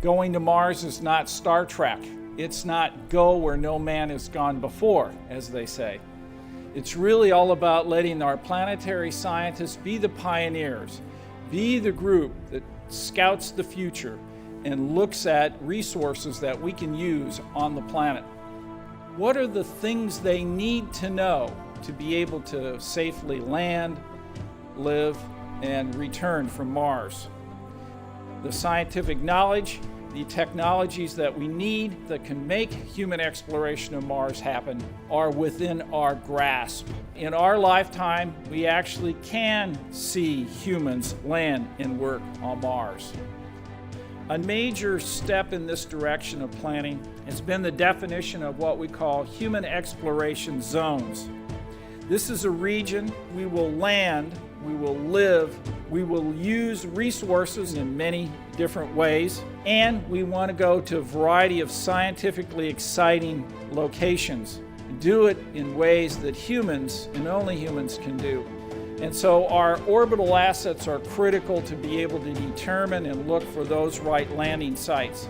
Going to Mars is not Star Trek. It's not go where no man has gone before, as they say. It's really all about letting our planetary scientists be the pioneers, be the group that scouts the future and looks at resources that we can use on the planet. What are the things they need to know to be able to safely land, live, and return from Mars? The scientific knowledge, the technologies that we need that can make human exploration of Mars happen are within our grasp. In our lifetime, we actually can see humans land and work on Mars. A major step in this direction of planning has been the definition of what we call human exploration zones. This is a region we will land, we will live, we will use resources in many different ways, and we want to go to a variety of scientifically exciting locations. Do it in ways that humans, and only humans, can do. And so our orbital assets are critical to be able to determine and look for those right landing sites.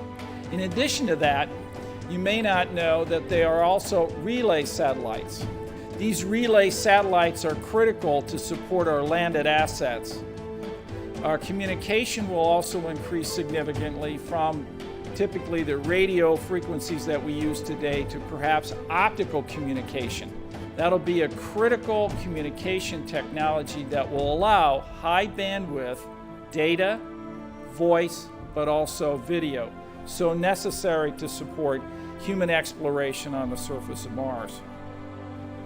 In addition to that, you may not know that they are also relay satellites. These relay satellites are critical to support our landed assets. Our communication will also increase significantly from typically the radio frequencies that we use today to perhaps optical communication. That'll be a critical communication technology that will allow high bandwidth data, voice, but also video, so necessary to support human exploration on the surface of Mars.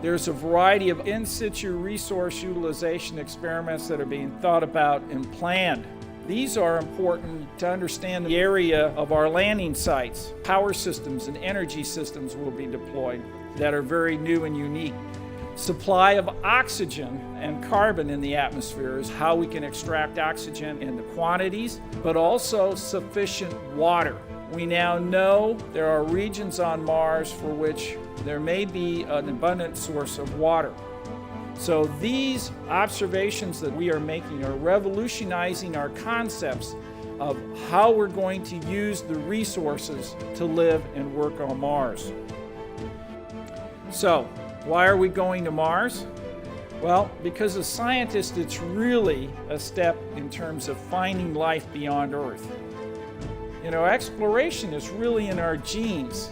There's a variety of in situ resource utilization experiments that are being thought about and planned. These are important to understand the area of our landing sites. Power systems and energy systems will be deployed that are very new and unique. Supply of oxygen and carbon in the atmosphere is how we can extract oxygen in the quantities, but also sufficient water. We now know there are regions on Mars for which there may be an abundant source of water. So these observations that we are making are revolutionizing our concepts of how we're going to use the resources to live and work on Mars. So, why are we going to Mars? Well, because as scientists, it's really a step in terms of finding life beyond Earth. You know, exploration is really in our genes.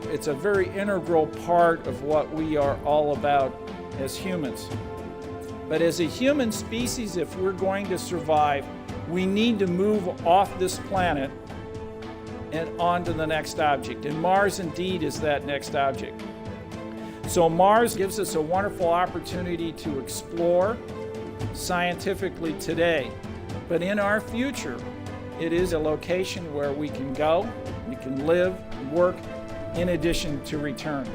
It's a very integral part of what we are all about as humans. But as a human species, if we're going to survive, we need to move off this planet and on to the next object. And Mars indeed is that next object. So Mars gives us a wonderful opportunity to explore scientifically today. But in our future, it is a location where we can go, we can live, work, in addition to return.